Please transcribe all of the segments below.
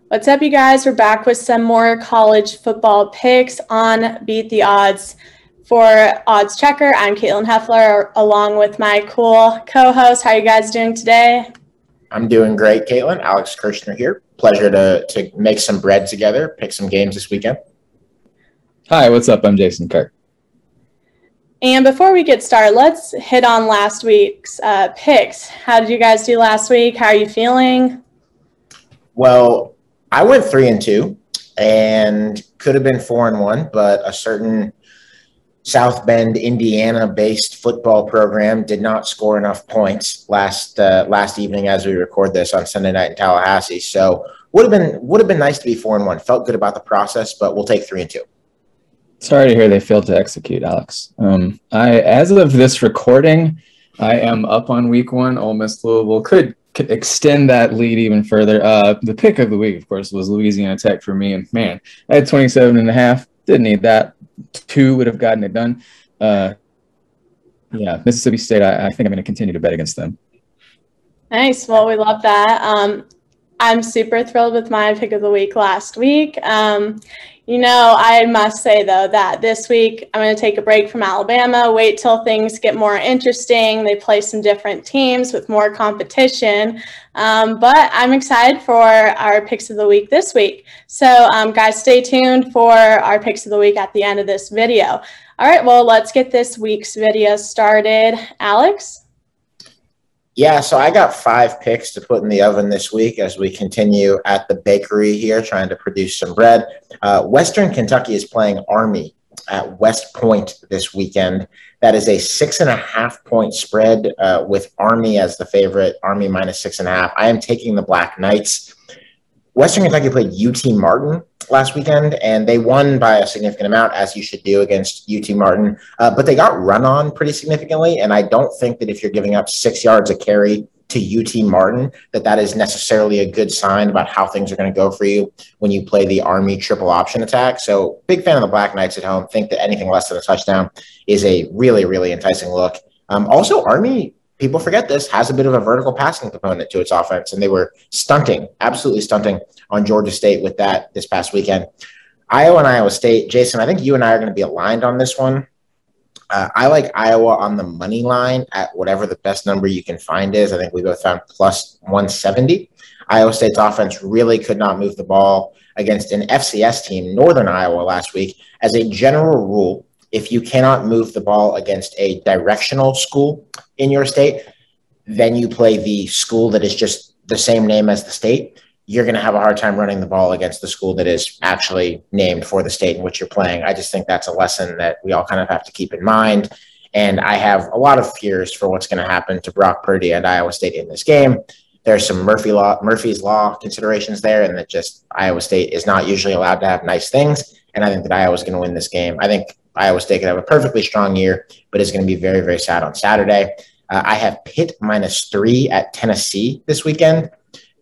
What's up, you guys? We're back with some more college football picks on Beat the Odds. For Odds Checker, I'm Katelyn Heffler, along with my cool co-host. How are you guys doing today? I'm doing great, Katelyn. Alex Kirshner here. Pleasure to make some bread together, pick some games this weekend. Hi, what's up? I'm Jason Kirk. And before we get started, let's hit on last week's picks. How did you guys do last week? How are you feeling? Well, I went 3-2 and could have been 4-1, but a certain South Bend, Indiana-based football program did not score enough points last evening as we record this on Sunday night in Tallahassee. So would have been nice to be 4-1. Felt good about the process, but we'll take 3-2. Sorry to hear they failed to execute, Alex. As of this recording, I am up on week one. Ole Miss Louisville could extend that lead even further. The pick of the week, of course, was Louisiana Tech for me. And man, I had 27.5. Didn't need that. 2 would have gotten it done. Yeah, Mississippi State, I think I'm going to continue to bet against them. Nice. Well, we love that. I'm super thrilled with my pick of the week last week. I must say, though, that this week I'm going to take a break from Alabama, wait till things get more interesting. They play some different teams with more competition. But I'm excited for our picks of the week this week. So, guys, stay tuned for our picks of the week at the end of this video. All right, well, let's get this week's video started. Alex? Yeah, so I got 5 picks to put in the oven this week as we continue at the bakery here trying to produce some bread. Western Kentucky is playing Army at West Point this weekend. That is a 6.5-point spread with Army as the favorite, Army minus 6.5. I am taking the Black Knights. Western Kentucky played UT Martin last weekend, and they won by a significant amount, as you should do against UT Martin. But they got run on pretty significantly, and I don't think that if you're giving up 6 yards a carry to UT Martin, that is necessarily a good sign about how things are going to go for you when you play the Army triple option attack. So big fan of the Black Knights at home. Think that anything less than a touchdown is a really, really enticing look. Also, Army, people forget this, has a bit of a vertical passing component to its offense, and they were absolutely stunting on Georgia State with that this past weekend. Iowa and Iowa State. Jason, I think you and I are going to be aligned on this one. I like Iowa on the money line at whatever the best number you can find is. I think we both found plus 170. Iowa State's offense really could not move the ball against an FCS team, Northern Iowa, last week. As a general rule, if you cannot move the ball against a directional school in your state, then you play the school that is just the same name as the state. You're going to have a hard time running the ball against the school that is actually named for the state in which you're playing. I just think that's a lesson that we all kind of have to keep in mind. And I have a lot of fears for what's going to happen to Brock Purdy and Iowa State in this game. There's some Murphy's Law considerations there, and that just Iowa State is not usually allowed to have nice things. And I think that Iowa's going to win this game. I think Iowa State could have a perfectly strong year, but is going to be very, very sad on Saturday. I have Pitt minus 3 at Tennessee this weekend.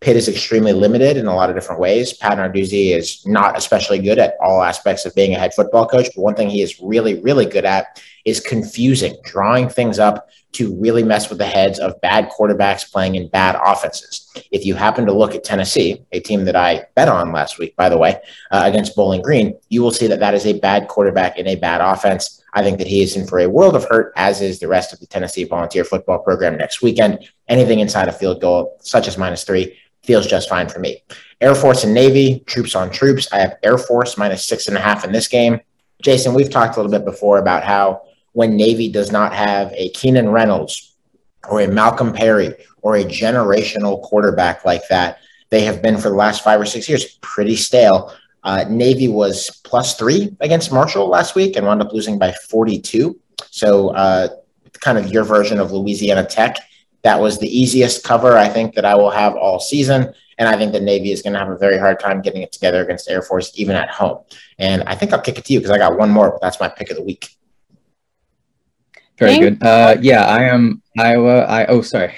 Pitt is extremely limited in a lot of different ways. Pat Narduzzi is not especially good at all aspects of being a head football coach, but one thing he is really, really good at is confusing, drawing things up to really mess with the heads of bad quarterbacks playing in bad offenses. If you happen to look at Tennessee, a team that I bet on last week, by the way, against Bowling Green, you will see that is a bad quarterback in a bad offense. I think that he is in for a world of hurt, as is the rest of the Tennessee Volunteer football program next weekend. Anything inside a field goal, such as minus 3, feels just fine for me. Air Force and Navy, troops on troops. I have Air Force minus 6.5 in this game. Jason, we've talked a little bit before about how when Navy does not have a Keenan Reynolds or a Malcolm Perry or a generational quarterback like that, they have been for the last 5 or 6 years pretty stale. Navy was plus 3 against Marshall last week and wound up losing by 42. So kind of your version of Louisiana Tech. That was the easiest cover I think that I will have all season. And I think that Navy is going to have a very hard time getting it together against Air Force, even at home. And I think I'll kick it to you because I got one more, but that's my pick of the week. Very good. Yeah, I am Iowa. Oh, sorry.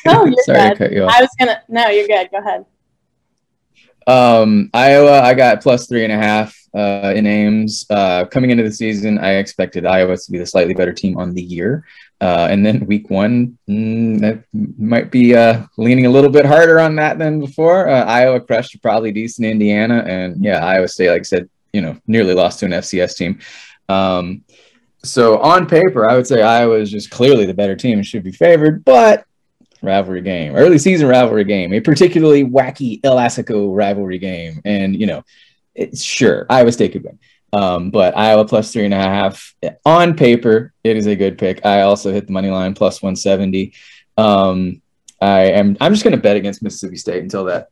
Oh, you're sorry good. to cut you off. No, you're good. Go ahead. Iowa, I got plus 3.5 in Ames. Coming into the season, I expected Iowa to be the slightly better team on the year. And then week one, that might be leaning a little bit harder on that than before. Iowa crushed a probably decent Indiana. And yeah, Iowa State, like I said, nearly lost to an FCS team. So on paper, I would say Iowa is just clearly the better team and should be favored, but rivalry game, early season rivalry game, a particularly wacky El Assico rivalry game. And, it's sure Iowa State could win. But Iowa plus 3.5 on paper, it is a good pick. I also hit the money line plus 170. I'm just going to bet against Mississippi State until that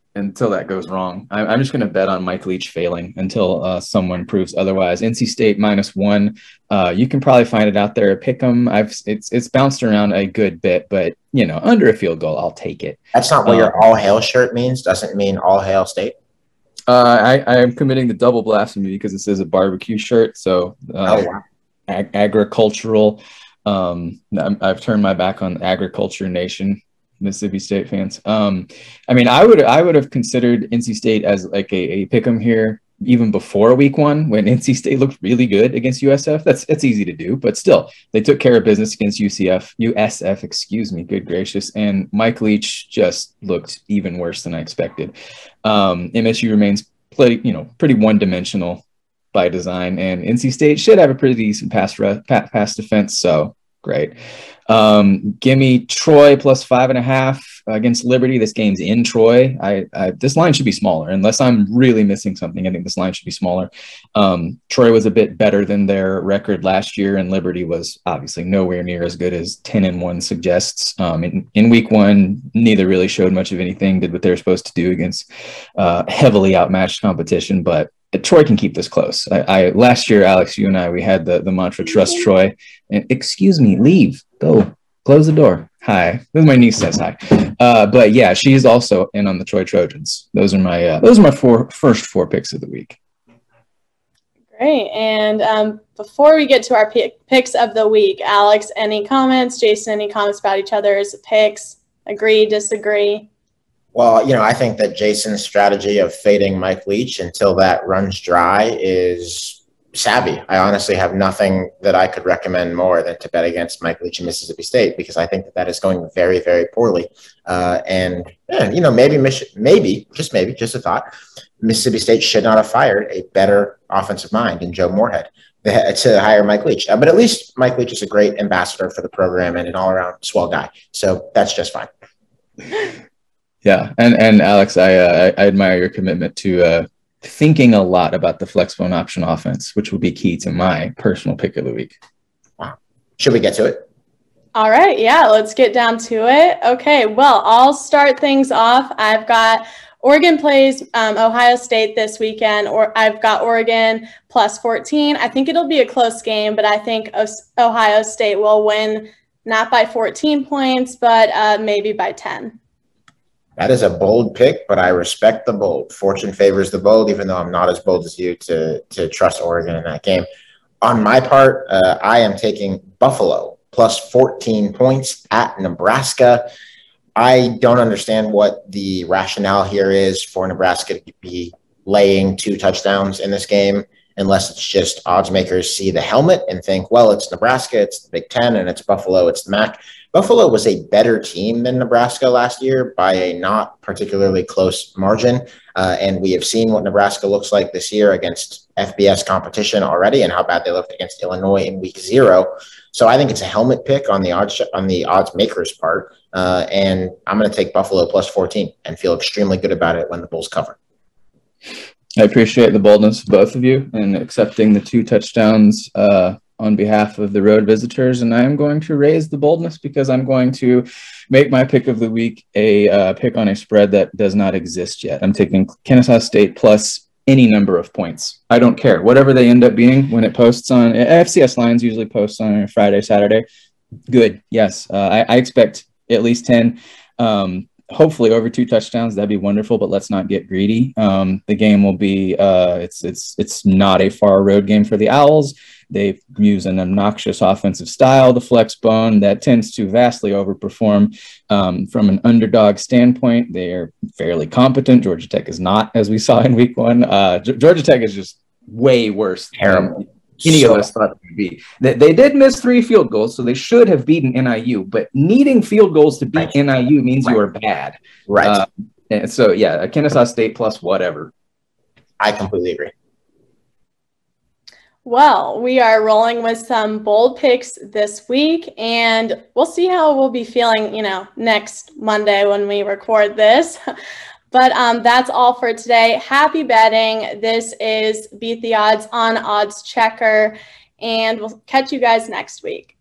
goes wrong. I'm just going to bet on Mike Leach failing until someone proves otherwise. NC State -1. You can probably find it out there. Pick 'em. It's bounced around a good bit, but under a field goal, I'll take it. That's not what your all hail shirt means. Doesn't mean all hail State. I am committing the double blasphemy because this is a barbecue shirt. So agricultural. I've turned my back on agriculture nation. Mississippi State fans. I would have considered NC State as like a pick 'em here even before week one when NC State looked really good against USF. That's easy to do, but still they took care of business against USF, excuse me, good gracious. And Mike Leach just looked even worse than I expected. MSU remains pretty one-dimensional by design, and NC State should have a pretty decent pass defense. So great. Give me Troy plus 5.5 against Liberty. This game's in Troy. This line should be smaller unless I'm really missing something. I think this line should be smaller. Troy was a bit better than their record last year, and Liberty was obviously nowhere near as good as 10-1 suggests. In week one, neither really showed much of anything, did what they were supposed to do against heavily outmatched competition, but Troy can keep this close. Last year, Alex, you and I, we had the mantra, trust Troy. And excuse me, leave, go, close the door. Hi. This is my niece says hi. But yeah, she's also in on the Troy Trojans. Those are my first four picks of the week. Great. And before we get to our picks of the week, Alex, any comments? Jason, any comments about each other's picks? Agree, disagree? Well, I think that Jason's strategy of fading Mike Leach until that runs dry is savvy. I honestly have nothing that I could recommend more than to bet against Mike Leach and Mississippi State, because I think that is going very, very poorly. Maybe, just a thought, Mississippi State should not have fired a better offensive mind in Joe Moorhead to hire Mike Leach. But at least Mike Leach is a great ambassador for the program and an all-around swell guy. So that's just fine. Yeah, and Alex, I admire your commitment to thinking a lot about the flexible and option offense, which will be key to my personal pick of the week. Wow. Should we get to it? All right, yeah, let's get down to it. Okay, well, I'll start things off. I've got Oregon plays Ohio State this weekend, or I've got Oregon plus 14. I think it'll be a close game, but I think Ohio State will win, not by 14 points, but maybe by 10. That is a bold pick, but I respect the bold. Fortune favors the bold, even though I'm not as bold as you to trust Oregon in that game. On my part, I am taking Buffalo plus 14 points at Nebraska. I don't understand what the rationale here is for Nebraska to be laying 2 touchdowns in this game, unless it's just odds makers see the helmet and think, well, it's Nebraska, it's the Big Ten, and it's Buffalo, it's the MAC. Buffalo was a better team than Nebraska last year by a not particularly close margin. And we have seen what Nebraska looks like this year against FBS competition already, and how bad they looked against Illinois in week 0. So I think it's a helmet pick on the odds makers part. And I'm going to take Buffalo plus 14 and feel extremely good about it when the Bulls cover. I appreciate the boldness of both of you and accepting the 2 touchdowns on behalf of the road visitors. And I am going to raise the boldness because I'm going to make my pick of the week a pick on a spread that does not exist yet. I'm taking Kennesaw State plus any number of points. I don't care. Whatever they end up being when it posts on FCS Lines usually posts on Friday, Saturday. Good. Yes. I expect at least 10. hopefully over 2 touchdowns. That'd be wonderful, but let's not get greedy. The game will be, it's not a far road game for the Owls. They use an obnoxious offensive style, the flex bone, that tends to vastly overperform. From an underdog standpoint, they're fairly competent. Georgia Tech is not, as we saw in week 1. Georgia Tech is just way worse. Terrible. Any of us thought it would be. They did miss 3 field goals, so they should have beaten NIU. But needing field goals to beat NIU means you are bad. Right. And so, yeah, Kennesaw State plus whatever. I completely agree. Well, we are rolling with some bold picks this week, and we'll see how we'll be feeling, next Monday when we record this. But that's all for today. Happy betting. This is Beat the Odds on Odds Checker, and we'll catch you guys next week.